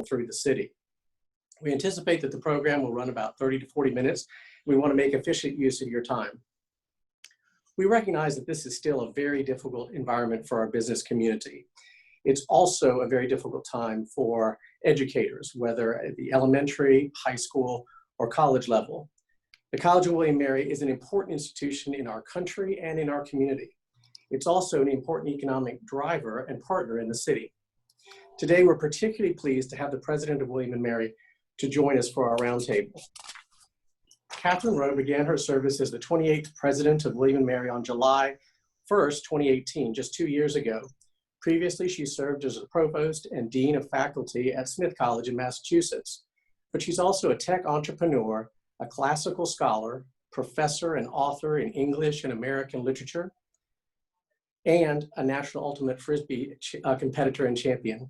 through the city. We anticipate that the program will run about 30 to 40 minutes. We want to make efficient use of your time. We recognize that this is still a very difficult environment for our business community. It's also a very difficult time for educators, whether at the elementary, high school, or college level. The College of William & Mary is an important institution in our country and in our community. It's also an important economic driver and partner in the city. Today, we're particularly pleased to have the president of William & Mary to join us for our roundtable. Catherine Rowe began her service as the 28th president of William & Mary on July 1st, 2018, just 2 years ago. Previously, she served as a provost and dean of faculty at Smith College in Massachusetts. But she's also a tech entrepreneur, a classical scholar, professor and author in English and American literature, and a national ultimate Frisbee competitor and champion.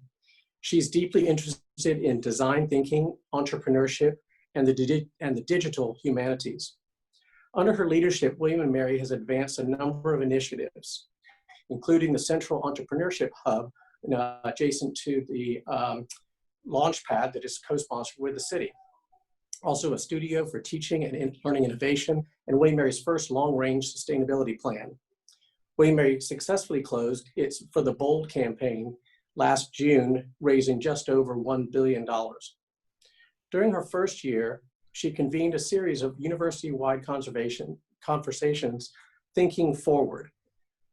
She's deeply interested in design thinking, entrepreneurship, and the digital humanities. Under her leadership, William & Mary has advanced a number of initiatives, including the Central Entrepreneurship Hub adjacent to the Launchpad that is co-sponsored with the city. Also a studio for teaching and learning innovation, and William & Mary's first long-range sustainability plan. William & Mary successfully closed its For the Bold campaign last June, raising just over $1 billion. During her first year, she convened a series of university-wide conversations, Thinking Forward,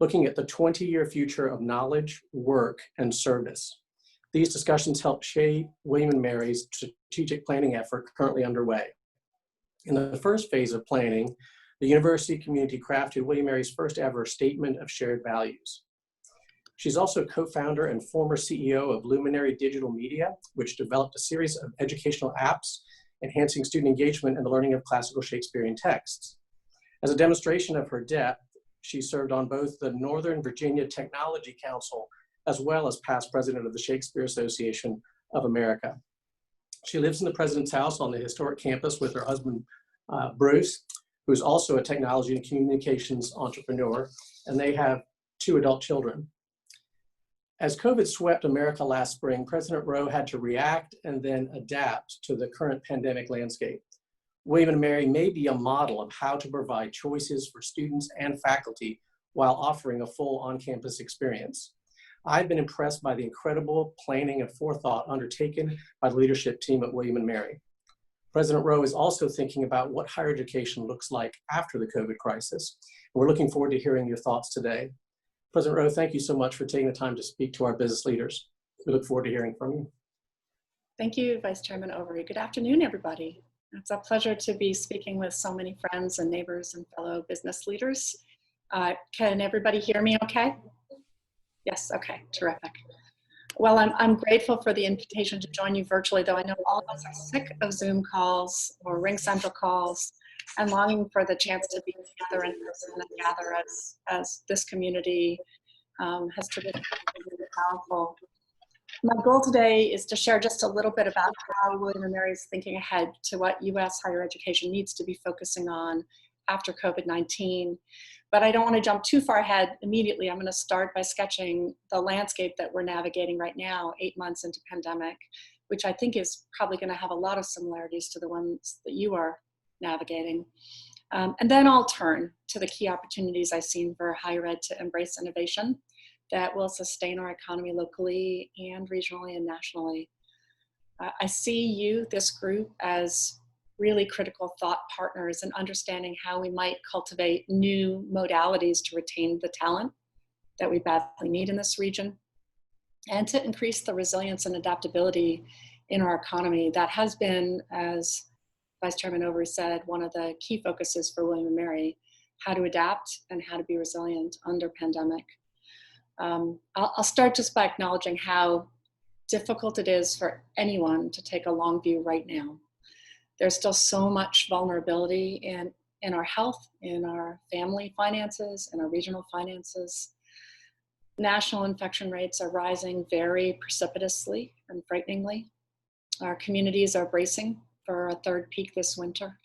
looking at the 20-year future of knowledge, work, and service. These discussions helped shape William & Mary's strategic planning effort currently underway. In the first phase of planning, the university community crafted William & Mary's first ever Statement of Shared Values. She's also co-founder and former CEO of Luminary Digital Media, which developed a series of educational apps enhancing student engagement and the learning of classical Shakespearean texts. As a demonstration of her depth, she served on both the Northern Virginia Technology Council as well as past president of the Shakespeare Association of America. She lives in the president's house on the historic campus with her husband, Bruce, who's also a technology and communications entrepreneur, and they have 2 adult children. As COVID swept America last spring, President Rowe had to react and then adapt to the current pandemic landscape. William & Mary may be a model of how to provide choices for students and faculty while offering a full on-campus experience. I've been impressed by the incredible planning and forethought undertaken by the leadership team at William & Mary. President Rowe is also thinking about what higher education looks like after the COVID crisis. We're looking forward to hearing your thoughts today. President Rowe, thank you so much for taking the time to speak to our business leaders. We look forward to hearing from you. Thank you, Vice Chairman Overy. Good afternoon, everybody. It's a pleasure to be speaking with so many friends and neighbors and fellow business leaders. Can everybody hear me okay? Yes, okay, terrific. Well, I'm grateful for the invitation to join you virtually, though I know all of us are sick of Zoom calls or Ring Central calls and longing for the chance to be together in person and gather as this community has traditionally been really powerful. My goal today is to share just a little bit about how William & Mary is thinking ahead to what U.S. higher education needs to be focusing on after COVID-19. But I don't want to jump too far ahead immediately. I'm going to start by sketching the landscape that we're navigating right now, 8 months into pandemic, which I think is probably going to have a lot of similarities to the ones that you are navigating. And then I'll turn to the key opportunities I've seen for higher ed to embrace innovation that will sustain our economy locally and regionally and nationally. I see you, this group, as really critical thought partners in understanding how we might cultivate new modalities to retain the talent that we badly need in this region and to increase the resilience and adaptability in our economy. That has been, as Vice Chairman Overy said, one of the key focuses for William & Mary, how to adapt and how to be resilient under pandemic. I'll start just by acknowledging how difficult it is for anyone to take a long view right now. There's still so much vulnerability in our health, in our family finances, in our regional finances. National infection rates are rising very precipitously and frighteningly. Our communities are bracing for a third peak this winter.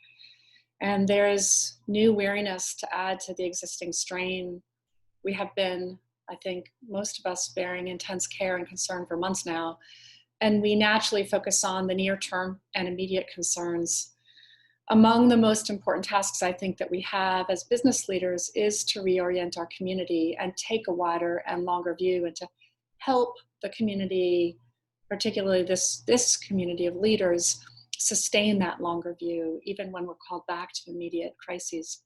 And there is new weariness to add to the existing strain. We have been, I think, most of us bearing intense care and concern for months now, and we naturally focus on the near-term and immediate concerns. Among the most important tasks I think that we have as business leaders is to reorient our community and take a wider and longer view, and to help the community, particularly this community of leaders, sustain that longer view, even when we're called back to immediate crises.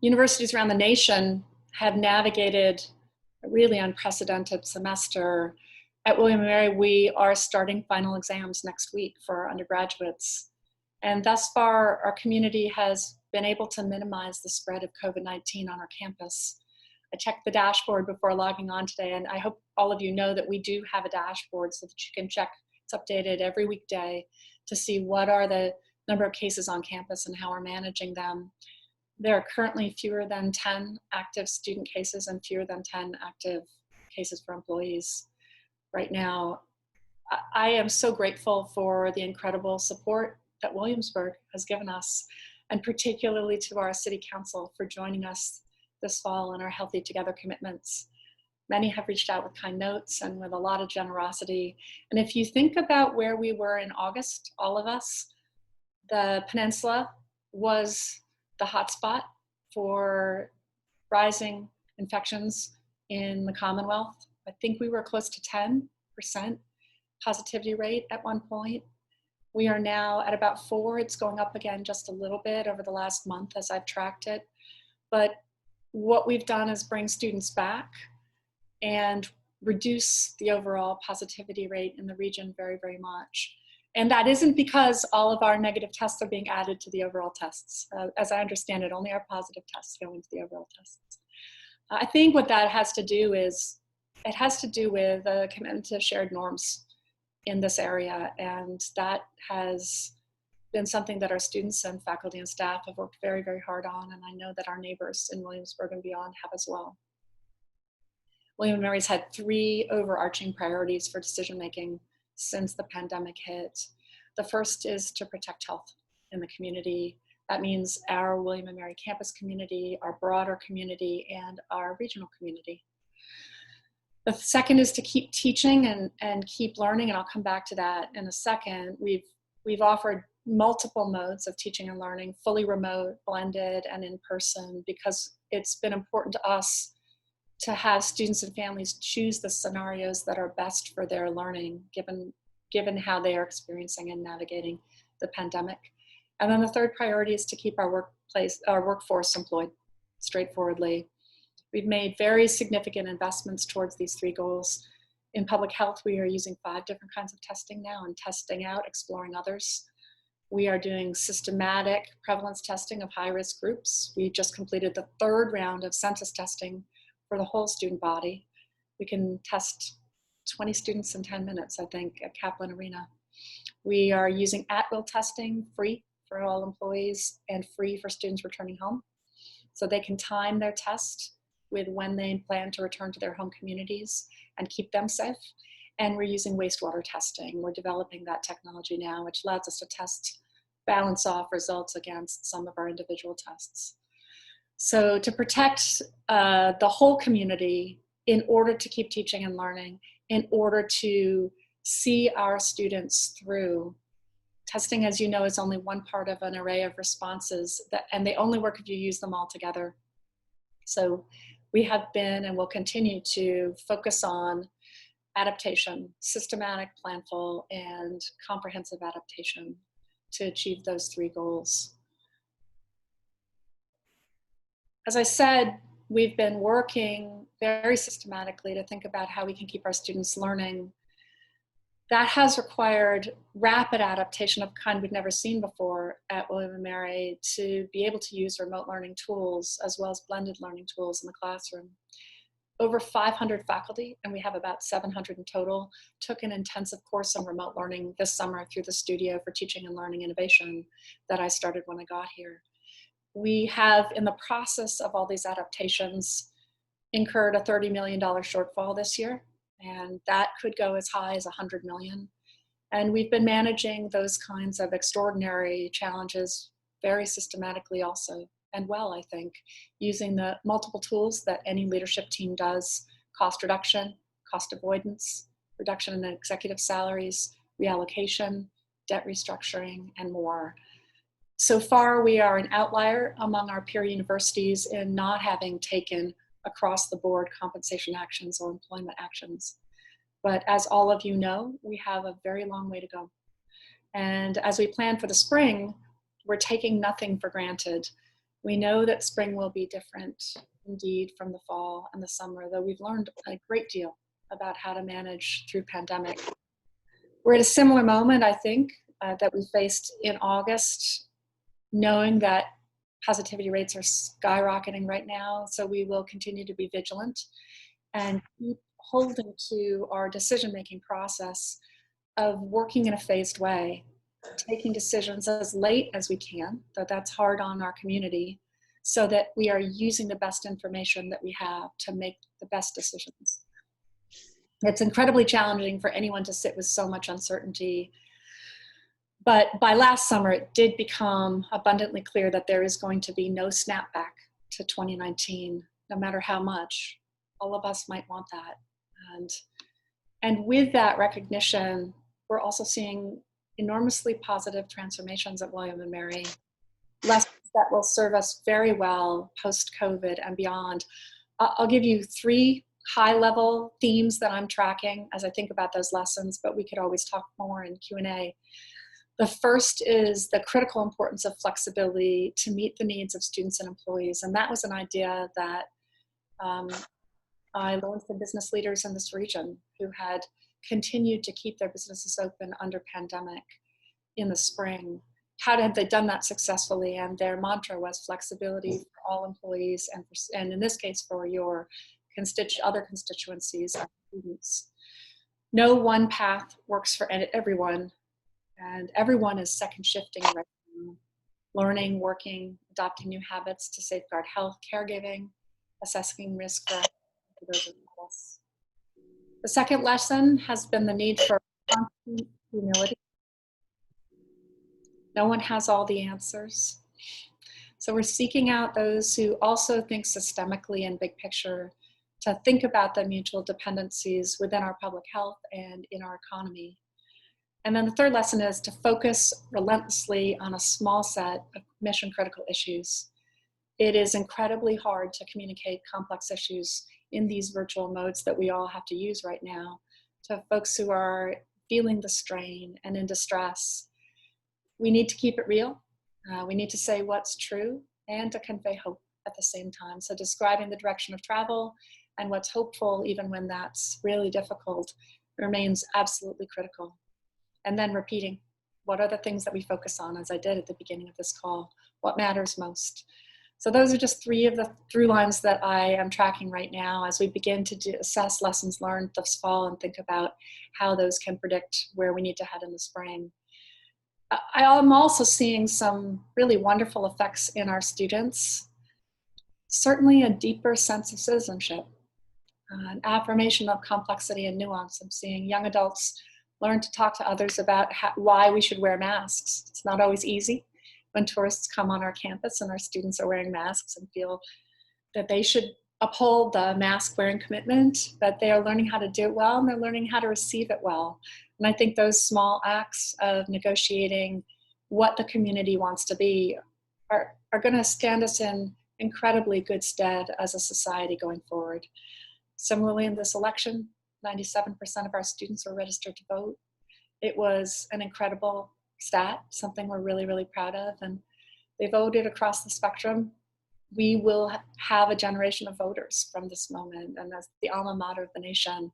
Universities around the nation have navigated a really unprecedented semester. At William & Mary, we are starting final exams next week for our undergraduates. And thus far, our community has been able to minimize the spread of COVID-19 on our campus. I checked the dashboard before logging on today, and I hope all of you know that we do have a dashboard so that you can check. It's updated every weekday to see what are the number of cases on campus and how we're managing them. There are currently fewer than 10 active student cases and fewer than 10 active cases for employees right now. I am so grateful for the incredible support that Williamsburg has given us, and particularly to our City Council for joining us this fall in our Healthy Together commitments. Many have reached out with kind notes and with a lot of generosity. And if you think about where we were in August, all of us, the peninsula was the hotspot for rising infections in the Commonwealth. I think we were close to 10% positivity rate at one point. We are now at about 4. It's going up again just a little bit over the last month as I've tracked it. But what we've done is bring students back and reduce the overall positivity rate in the region very, very much. And that isn't because all of our negative tests are being added to the overall tests. As I understand it, only our positive tests go into the overall tests. I think what that has to do is, it has to do with a commitment to shared norms in this area. And that has been something that our students and faculty and staff have worked very, very hard on. And I know that our neighbors in Williamsburg and beyond have as well. William & Mary's had 3 overarching priorities for decision-making since the pandemic hit. The first is to protect health in the community. That means our William & Mary campus community, our broader community, and our regional community. The second is to keep teaching and keep learning, and I'll come back to that in a second. We've offered multiple modes of teaching and learning, fully remote, blended, and in person, because it's been important to us to have students and families choose the scenarios that are best for their learning, given how they are experiencing and navigating the pandemic. And then the third priority is to keep our workforce employed, straightforwardly. We've made very significant investments towards these 3 goals. In public health, we are using 5 different kinds of testing now and testing out, exploring others. We are doing systematic prevalence testing of high-risk groups. We just completed the 3rd round of census testing for the whole student body. We can test 20 students in 10 minutes, I think, at Kaplan Arena. We are using at-will testing, free for all employees and free for students returning home, so they can time their test with when they plan to return to their home communities and keep them safe. And we're using wastewater testing. We're developing that technology now, which allows us to balance off results against some of our individual tests. So to protect the whole community, in order to keep teaching and learning, in order to see our students through, testing, as you know, is only one part of an array of responses, and they only work if you use them all together. So we have been and will continue to focus on adaptation, systematic, planful, and comprehensive adaptation to achieve those 3 goals. As I said, we've been working very systematically to think about how we can keep our students learning. That has required rapid adaptation of kind we've never seen before at William & Mary to be able to use remote learning tools as well as blended learning tools in the classroom. Over 500 faculty, and we have about 700 in total, took an intensive course on remote learning this summer through the Studio for Teaching and Learning Innovation that I started when I got here. We have, in the process of all these adaptations, incurred a $30 million shortfall this year, and that could go as high as $100 million. And we've been managing those kinds of extraordinary challenges very systematically also, and well, I think, using the multiple tools that any leadership team does: cost reduction, cost avoidance, reduction in executive salaries, reallocation, debt restructuring, and more. So far, we are an outlier among our peer universities in not having taken across the board compensation actions or employment actions. But as all of you know, we have a very long way to go. And as we plan for the spring, we're taking nothing for granted. We know that spring will be different indeed from the fall and the summer, though we've learned a great deal about how to manage through pandemic. We're at a similar moment, I think, that we faced in August, knowing that positivity rates are skyrocketing right now, so we will continue to be vigilant and keep holding to our decision-making process of working in a phased way, taking decisions as late as we can, though that's hard on our community, so that we are using the best information that we have to make the best decisions. It's incredibly challenging for anyone to sit with so much uncertainty. But by last summer, it did become abundantly clear that there is going to be no snapback to 2019, no matter how much. All of us might want that. And with that recognition, we're also seeing enormously positive transformations at William & Mary, lessons that will serve us very well post-COVID and beyond. I'll give you 3 high-level themes that I'm tracking as I think about those lessons, but we could always talk more in Q&A. The first is the critical importance of flexibility to meet the needs of students and employees. And that was an idea that I learned from business leaders in this region who had continued to keep their businesses open under pandemic in the spring. How had they done that successfully? And their mantra was flexibility for all employees and in this case for your other constituencies and students. No one path works for everyone, and everyone is second shifting right now, learning, working, adopting new habits to safeguard health, caregiving, assessing risk for those around us. The second lesson has been the need for constant humility. No one has all the answers. So we're seeking out those who also think systemically and big picture, to think about the mutual dependencies within our public health and in our economy. And then the third lesson is to focus relentlessly on a small set of mission critical issues. It is incredibly hard to communicate complex issues in these virtual modes that we all have to use right now to folks who are feeling the strain and in distress. We need to keep it real. We need to say what's true and to convey hope at the same time. So describing the direction of travel and what's hopeful, even when that's really difficult, remains absolutely critical. And then repeating, what are the things that we focus on, as I did at the beginning of this call? What matters most? So those are just 3 of the through lines that I am tracking right now as we begin to assess lessons learned this fall and think about how those can predict where we need to head in the spring. I am also seeing some really wonderful effects in our students. Certainly a deeper sense of citizenship, an affirmation of complexity and nuance. I'm seeing young adults learn to talk to others about why we should wear masks. It's not always easy when tourists come on our campus and our students are wearing masks and feel that they should uphold the mask wearing commitment, but they are learning how to do it well and they're learning how to receive it well. And I think those small acts of negotiating what the community wants to be are going to stand us in incredibly good stead as a society going forward. Similarly, in this election, 97% of our students were registered to vote. It was an incredible stat, something we're really, really proud of, and they voted across the spectrum. We will have a generation of voters from this moment, and as the alma mater of the nation,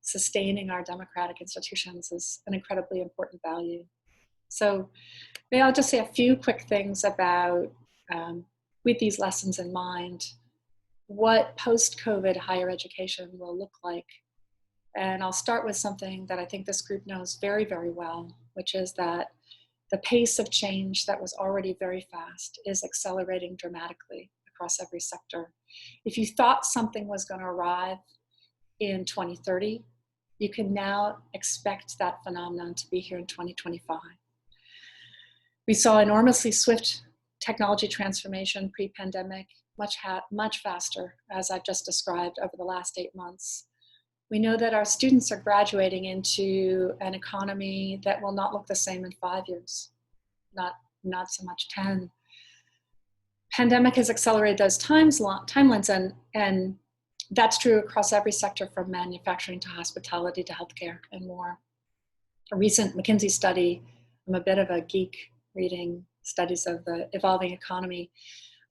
sustaining our democratic institutions is an incredibly important value. So maybe I'll just say a few quick things about, with these lessons in mind, what post-COVID higher education will look like. And I'll start with something that I think this group knows very, very well, which is that the pace of change that was already very fast is accelerating dramatically across every sector. If you thought something was going to arrive in 2030, you can now expect that phenomenon to be here in 2025. We saw enormously swift technology transformation pre-pandemic, much faster, as I've just described, over the last 8 months. We know that our students are graduating into an economy that will not look the same in 5 years, not so much 10. Pandemic has accelerated those timelines, and that's true across every sector, from manufacturing to hospitality to healthcare and more. A recent McKinsey study, I'm a bit of a geek reading studies of the evolving economy.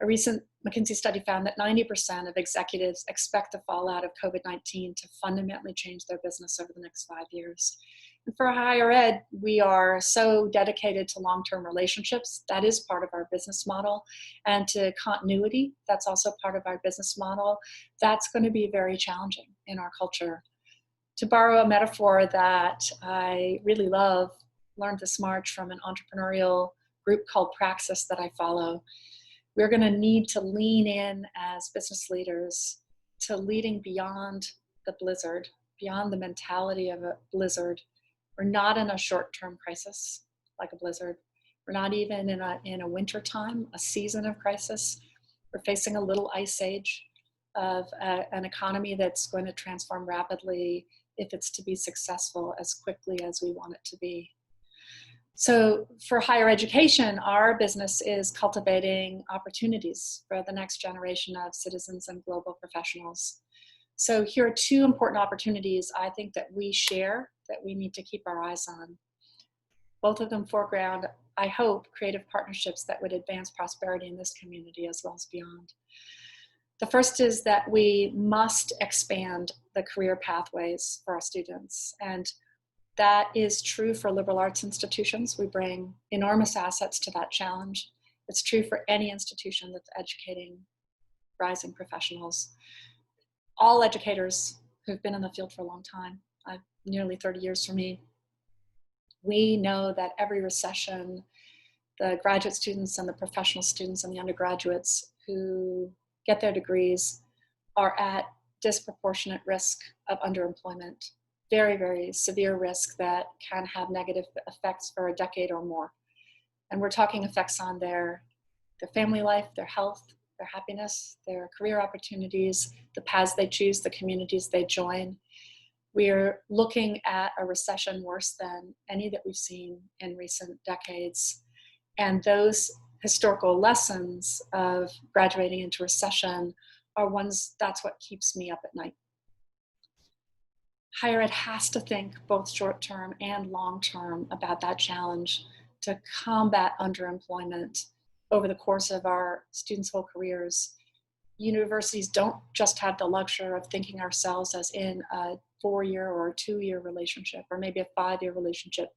A recent McKinsey study found that 90% of executives expect the fallout of COVID-19 to fundamentally change their business over the next 5 years. And for higher ed, we are so dedicated to long-term relationships. That is part of our business model. And to continuity, that's also part of our business model. That's going to be very challenging in our culture. To borrow a metaphor that I really love, learned this March from an entrepreneurial group called Praxis that I follow, we're going to need to lean in as business leaders to leading beyond the blizzard, beyond the mentality of a blizzard. We're not in a short-term crisis like a blizzard. We're not even in a winter time, a season of crisis. We're facing a little ice age of an economy that's going to transform rapidly if it's to be successful as quickly as we want it to be. So for higher education, our business is cultivating opportunities for the next generation of citizens and global professionals. So here are two important opportunities I think that we share that we need to keep our eyes on. Both of them foreground, I hope, creative partnerships that would advance prosperity in this community as well as beyond. The first is that we must expand the career pathways for our students. And that is true for liberal arts institutions. We bring enormous assets to that challenge. It's true for any institution that's educating rising professionals. All educators who've been in the field for a long time, nearly 30 years for me, we know that every recession, the graduate students and the professional students and the undergraduates who get their degrees are at disproportionate risk of underemployment. Very, very severe risk that can have negative effects for a decade or more. And we're talking effects on their family life, their health, their happiness, their career opportunities, the paths they choose, the communities they join. We're looking at a recession worse than any that we've seen in recent decades. And those historical lessons of graduating into recession are ones, that's what keeps me up at night. Higher ed has to think both short-term and long-term about that challenge to combat underemployment over the course of our students' whole careers. Universities don't just have the luxury of thinking ourselves as in a 4-year or a 2-year relationship, or maybe a 5-year relationship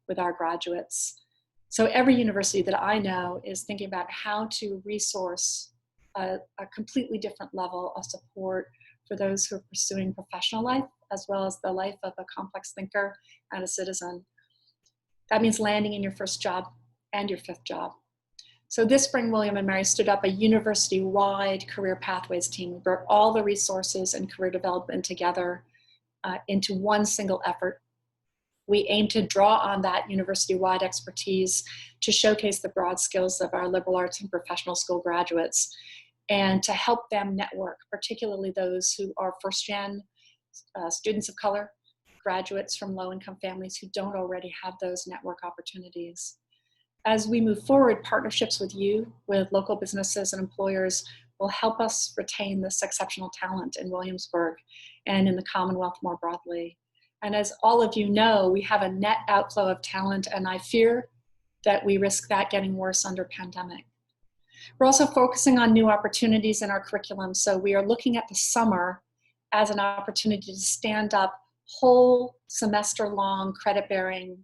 with our graduates. So every university that I know is thinking about how to resource a completely different level of support for those who are pursuing professional life, as well as the life of a complex thinker and a citizen. That means landing in your first job and your 5th job. So this spring, William and Mary stood up a university-wide career pathways team. We brought all the resources and career development together into one single effort. We aim to draw on that university-wide expertise to showcase the broad skills of our liberal arts and professional school graduates, and to help them network, particularly those who are first-gen students of color, graduates from low-income families who don't already have those network opportunities. As we move forward, partnerships with you, with local businesses and employers, will help us retain this exceptional talent in Williamsburg and in the Commonwealth more broadly. And as all of you know, we have a net outflow of talent, and I fear that we risk that getting worse under pandemic. We're also focusing on new opportunities in our curriculum. So we are looking at the summer as an opportunity to stand up whole semester-long credit-bearing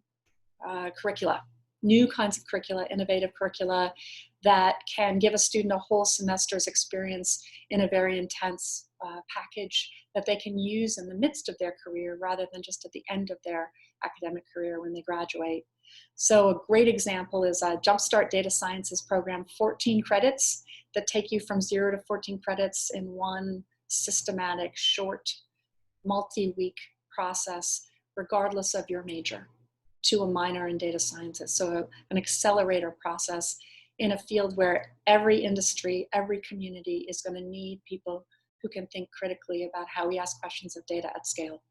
curricula, new kinds of curricula, innovative curricula that can give a student a whole semester's experience in a very intense package that they can use in the midst of their career rather than just at the end of their academic career when they graduate. So a great example is a Jumpstart Data Sciences program, 14 credits that take you from 0 to 14 credits in one systematic, short, multi-week process, regardless of your major, to a minor in data sciences. So an accelerator process in a field where every industry, every community is going to need people who can think critically about how we ask questions of data at scale.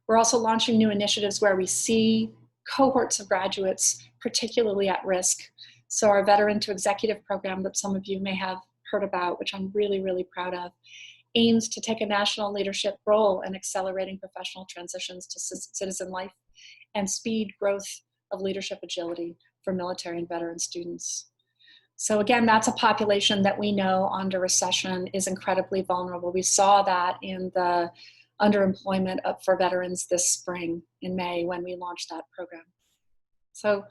We're also launching new initiatives where we see cohorts of graduates particularly at risk. So our Veteran to Executive program that some of you may have heard about, which I'm really, really proud of, aims to take a national leadership role in accelerating professional transitions to citizen life and speed growth of leadership agility for military and veteran students. So again, that's a population that we know under recession is incredibly vulnerable. We saw that in the underemployment for veterans this spring in May when we launched that program. So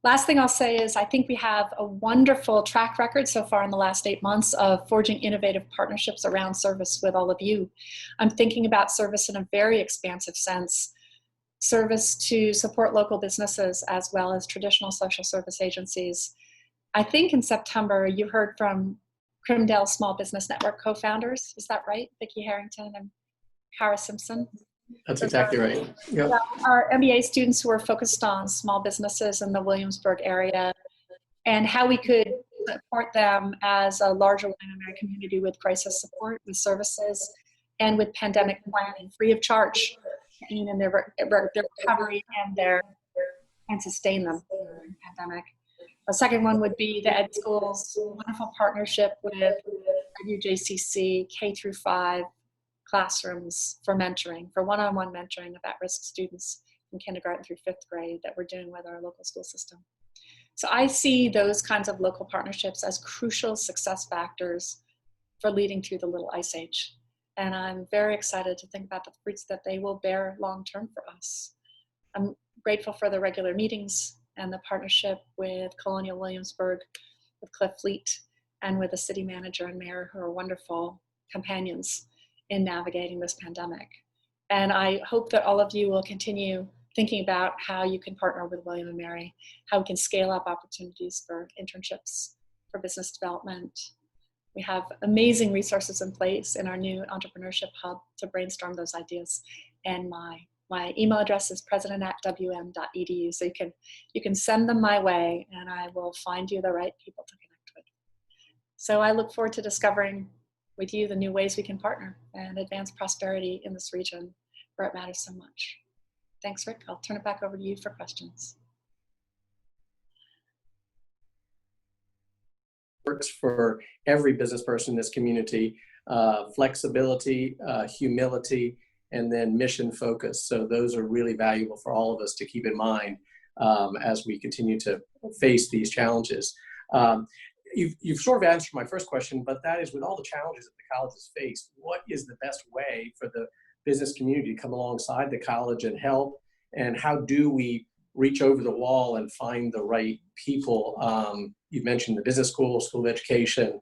last thing I'll say is I think we have a wonderful track record so far in the last 8 months of forging innovative partnerships around service with all of you. I'm thinking about service in a very expansive sense. Service to support local businesses as well as traditional social service agencies. I think in September you heard from Crimdale Small Business Network co-founders. Is that right? Vicki Harrington and Kara Simpson. That's exactly right. Yep. Our MBA students who are focused on small businesses in the Williamsburg area and how we could support them as a larger William & Mary community with crisis support, with services, and with pandemic planning, free of charge, in their recovery and sustain them during the pandemic. A second one would be the Ed School's wonderful partnership with WJCC K-5 classrooms for mentoring, for one-on-one mentoring of at-risk students from kindergarten through 5th grade that we're doing with our local school system. So I see those kinds of local partnerships as crucial success factors for leading through the little ice age. And I'm very excited to think about the fruits that they will bear long-term for us. I'm grateful for the regular meetings and the partnership with Colonial Williamsburg, with Cliff Fleet, and with the city manager and mayor, who are wonderful companions in navigating this pandemic. And I hope that all of you will continue thinking about how you can partner with William & Mary, how we can scale up opportunities for internships, for business development. We have amazing resources in place in our new entrepreneurship hub to brainstorm those ideas. And my email address is president@wm.edu. So you can send them my way and I will find you the right people to connect with. So I look forward to discovering with you the new ways we can partner and advance prosperity in this region where it matters so much. Thanks, Rick. I'll turn it back over to you for questions. Works for every business person in this community, flexibility, humility, and then mission focus. So those are really valuable for all of us to keep in mind as we continue to face these challenges. You've sort of answered my first question, but that is, with all the challenges that the college has faced, what is the best way for the business community to come alongside the college and help? And how do we reach over the wall and find the right people? You mentioned the business school, school of education.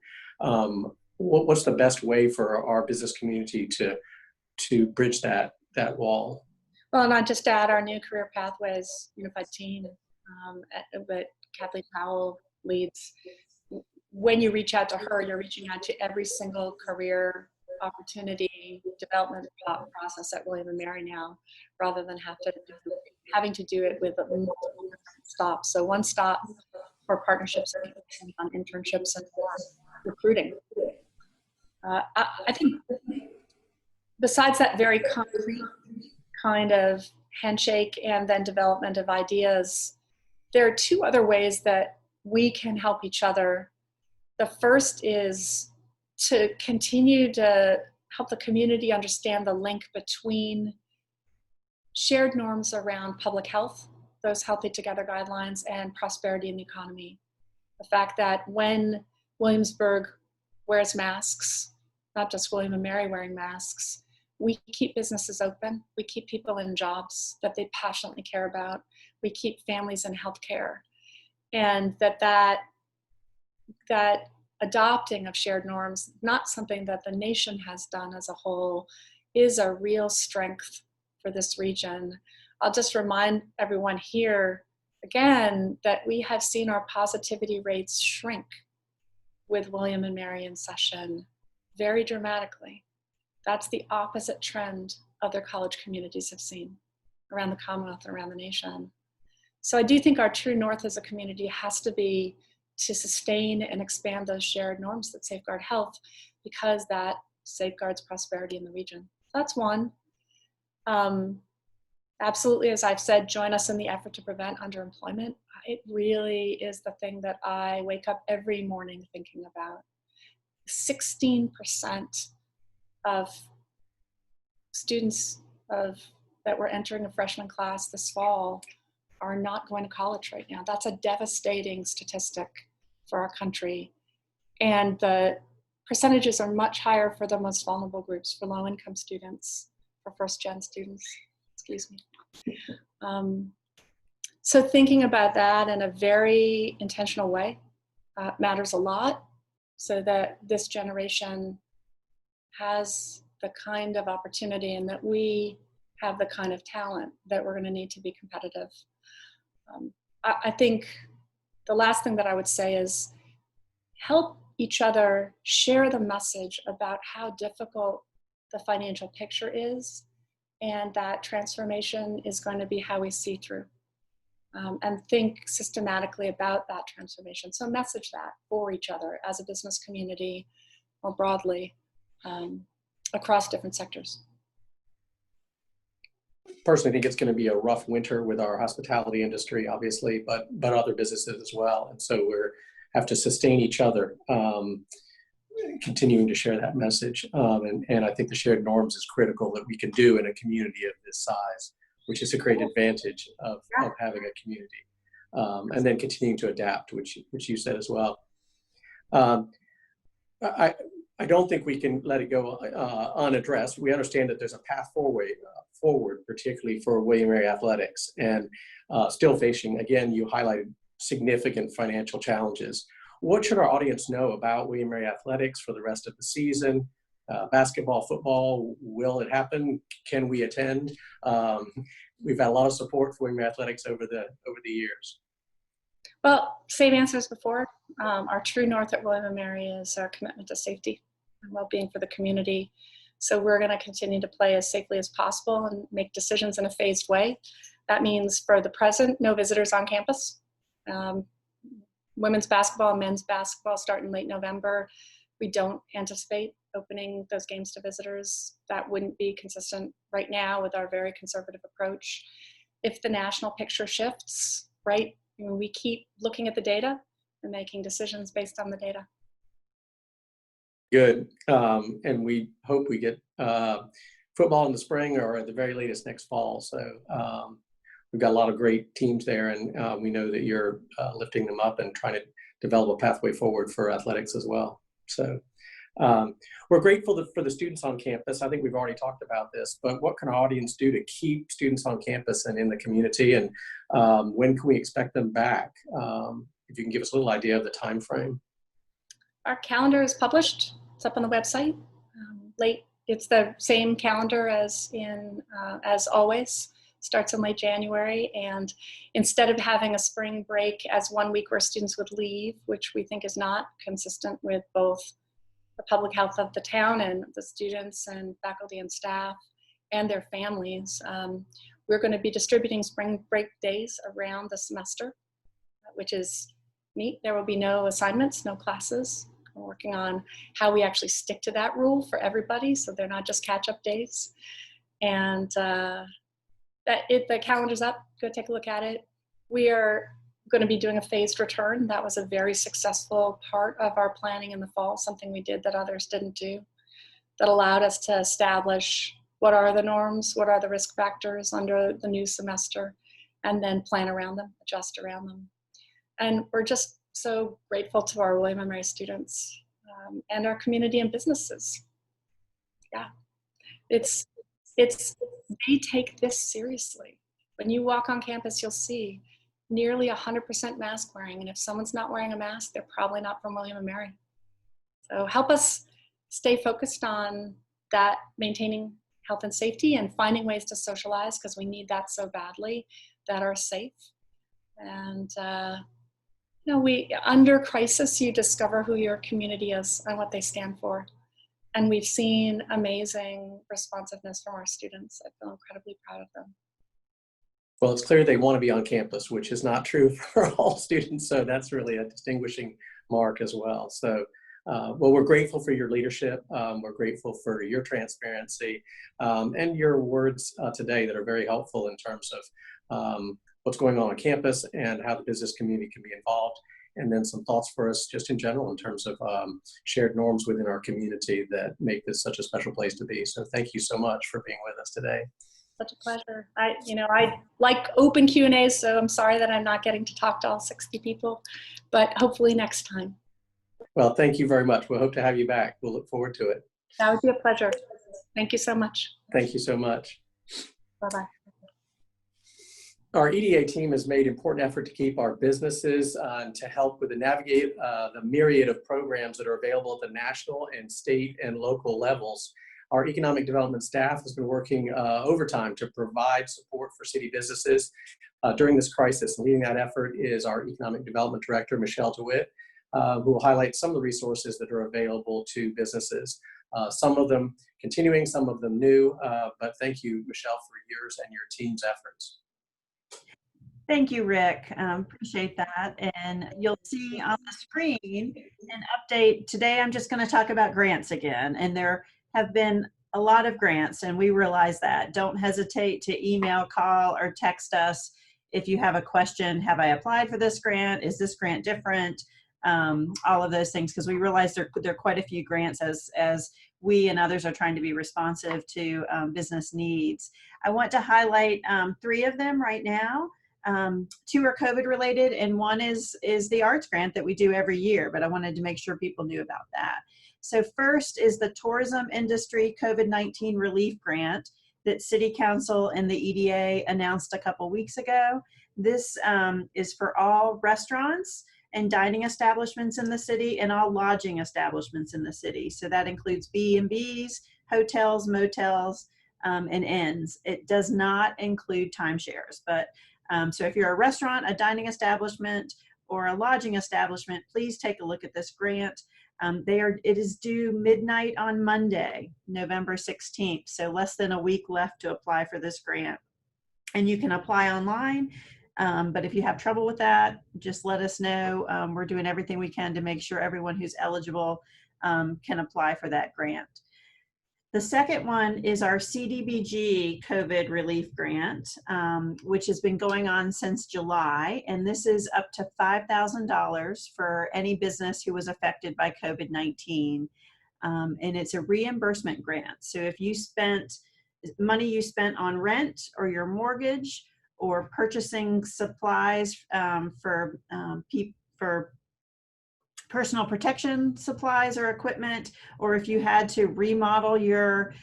What's the best way for our business community to bridge that wall? Well, and I'll just add our new Career Pathways Unified Team that Kathleen Powell leads. When you reach out to her, you're reaching out to every single career opportunity development process at William & Mary now, rather than having to do it with multiple different stops. So one stop for partnerships on internships and recruiting. I think besides that very concrete kind of handshake and then development of ideas, there are two other ways that we can help each other. The first is to continue to help the community understand the link between shared norms around public health, those Healthy Together guidelines, and prosperity in the economy. The fact that when Williamsburg wears masks, not just William & Mary wearing masks, we keep businesses open, we keep people in jobs that they passionately care about, we keep families in healthcare, and that adopting of shared norms, not something that the nation has done as a whole, is a real strength for this region. I'll just remind everyone here again that we have seen our positivity rates shrink with William & Mary in session very dramatically. That's the opposite trend other college communities have seen around the Commonwealth and around the nation. So I do think our true north as a community has to be to sustain and expand those shared norms that safeguard health, because that safeguards prosperity in the region. That's one. absolutely, as I've said, join us in the effort to prevent underemployment. It really is the thing that I wake up every morning thinking about. 16% of students that were entering a freshman class this fall are not going to college right now. That's a devastating statistic for our country. And the percentages are much higher for the most vulnerable groups, for low-income students, for first-gen students, excuse me. So thinking about that in a very intentional way matters a lot, so that this generation has the kind of opportunity and that we have the kind of talent that we're going to need to be competitive. I think the last thing that I would say is help each other share the message about how difficult the financial picture is, and that transformation is going to be how we see through. And think systematically about that transformation. So message that for each other as a business community, more broadly, across different sectors. Personally, I think it's going to be a rough winter with our hospitality industry, obviously, but other businesses as well. And so we have to sustain each other, continuing to share that message. And I think the shared norms is critical that we can do in a community of this size, which is a great advantage of having a community. And then continuing to adapt, which you said as well. I don't think we can let it go unaddressed. We understand that there's a path forward, particularly for William & Mary Athletics, and still facing, again, you highlighted significant financial challenges. What should our audience know about William & Mary Athletics for the rest of the season? Basketball, football, will it happen? Can we attend? We've had a lot of support for William & Mary Athletics over the years. Well, same answer as before. Our true north at William & Mary is our commitment to safety and well-being for the community. So we're going to continue to play as safely as possible and make decisions in a phased way. That means for the present, no visitors on campus. Women's basketball and men's basketball start in late November. We don't anticipate opening those games to visitors. That wouldn't be consistent right now with our very conservative approach. If the national picture shifts, right, we keep looking at the data and making decisions based on the data. Good. And we hope we get football in the spring or at the very latest next fall. So we've got a lot of great teams there, and we know that you're lifting them up and trying to develop a pathway forward for athletics as well. So we're grateful for the students on campus. I think we've already talked about this, but what can our audience do to keep students on campus and in the community, and when can we expect them back? If you can give us a little idea of the time frame. Our calendar is published. It's up on the website. It's the same calendar as always. Starts in late January, and instead of having a spring break as 1 week where students would leave, which we think is not consistent with both the public health of the town and the students and faculty and staff and their families, we're going to be distributing spring break days around the semester, which is neat. There will be no assignments, no classes. We're working on how we actually stick to that rule for everybody, so they're not just catch-up days. And the calendar's up. Go take a look at it. We are going to be doing a phased return. That was a very successful part of our planning in the fall, something we did that others didn't do, that allowed us to establish what are the norms, what are the risk factors under the new semester, and then plan around them, adjust around them. And we're just so grateful to our William & Mary students and our community and businesses. Yeah, they take this seriously. When you walk on campus, you'll see nearly 100% mask wearing. And if someone's not wearing a mask, they're probably not from William & Mary. So help us stay focused on that, maintaining health and safety and finding ways to socialize, because we need that so badly, that are safe. And under crisis, you discover who your community is and what they stand for. And we've seen amazing responsiveness from our students. I feel incredibly proud of them. Well, it's clear they want to be on campus, which is not true for all students. So that's really a distinguishing mark as well. So Well, we're grateful for your leadership. We're grateful for your transparency and your words today that are very helpful in terms of what's going on campus and how the business community can be involved. And then some thoughts for us just in general in terms of shared norms within our community that make this such a special place to be. So thank you so much for being with us today. Such a pleasure. I like open Q&As, so I'm sorry that I'm not getting to talk to all 60 people, but hopefully next time. Well, thank you very much. We'll hope to have you back. We'll look forward to it. That would be a pleasure. Thank you so much. Thank you so much. Bye-bye. Our EDA team has made important effort to keep our businesses and to help with the navigate the myriad of programs that are available at the national and state and local levels. Our economic development staff has been working overtime to provide support for city businesses during this crisis. Leading that effort is our economic development director, Michelle DeWitt, who will highlight some of the resources that are available to businesses. Some of them continuing, some of them new, but thank you, Michelle, for yours and your team's efforts. Thank you, Rick. Appreciate that. And you'll see on the screen an update. Today, I'm just going to talk about grants again. And there have been a lot of grants, and we realize that. Don't hesitate to email, call, or text us if you have a question. Have I applied for this grant? Is this grant different? All of those things, because we realize there are quite a few grants as we and others are trying to be responsive to business needs. I want to highlight 3 of them right now. 2 are COVID related, and one is the arts grant that we do every year, but I wanted to make sure people knew about that. So first is the tourism industry COVID-19 relief grant that City Council and the EDA announced a couple weeks ago. This is for all restaurants and dining establishments in the city and all lodging establishments in the city. So that includes B&Bs, hotels, motels, and inns. It does not include timeshares, but so if you're a restaurant, a dining establishment, or a lodging establishment, please take a look at this grant. It is due midnight on Monday, November 16th, so less than a week left to apply for this grant. And you can apply online, but if you have trouble with that, just let us know. We're doing everything we can to make sure everyone who's eligible can apply for that grant. The second one is our Cdbg COVID relief grant, which has been going on since July, and this is up to $5,000 for any business who was affected by COVID-19, and it's a reimbursement grant. So if you spent money you spent on rent or your mortgage or purchasing supplies for personal protection supplies or equipment, or if you had to remodel your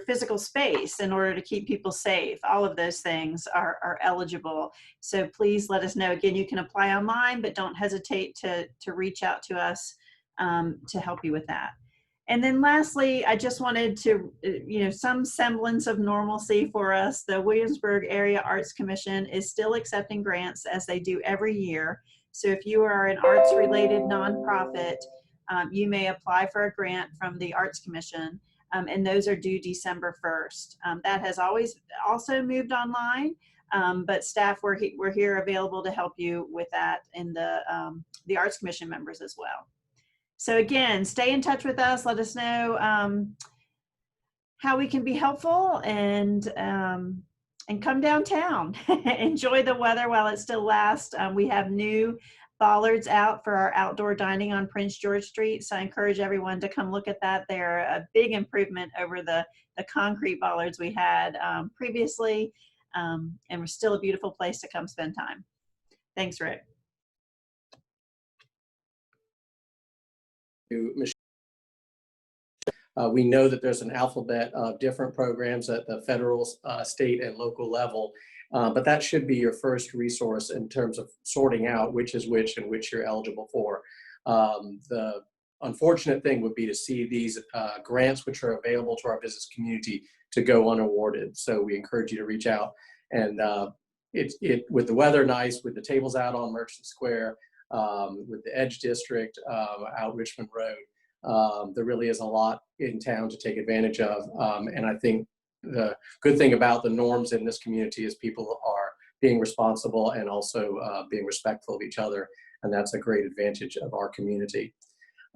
physical space in order to keep people safe, all of those things are eligible. So please let us know. Again, you can apply online, but don't hesitate to reach out to us to help you with that. And then lastly, I just wanted to, some semblance of normalcy for us. The Williamsburg Area Arts Commission is still accepting grants as they do every year. So if you are an arts-related nonprofit, you may apply for a grant from the Arts Commission, and those are due December 1st. That has always also moved online, but staff, we're here available to help you with that, and the Arts Commission members as well. So again, stay in touch with us. Let us know how we can be helpful, and come downtown. Enjoy the weather while it still lasts. We have new bollards out for our outdoor dining on Prince George Street, so I encourage everyone to come look at that. They're a big improvement over the concrete bollards we had previously, and we're still a beautiful place to come spend time. Thanks, Rick. We know that there's an alphabet of different programs at the federal, state, and local level, but that should be your first resource in terms of sorting out which is which and which you're eligible for. The unfortunate thing would be to see these grants which are available to our business community to go unawarded. So we encourage you to reach out, and with the weather nice, with the tables out on Merchant Square, with the Edge District out Richmond Road, there really is a lot in town to take advantage of. And I think the good thing about the norms in this community is people are being responsible and also being respectful of each other. And that's a great advantage of our community.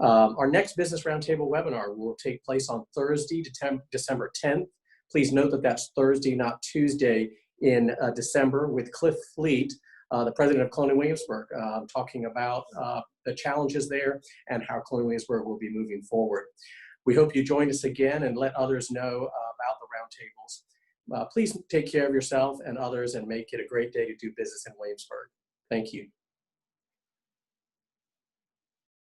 Our next Business Roundtable webinar will take place on Thursday, December 10th. Please note that that's Thursday, not Tuesday in December, with Cliff Fleet, the president of Colonial Williamsburg, talking about the challenges there and how Colonial Williamsburg will be moving forward. We hope you join us again and let others know about the roundtables. Please take care of yourself and others and make it a great day to do business in Williamsburg. Thank you.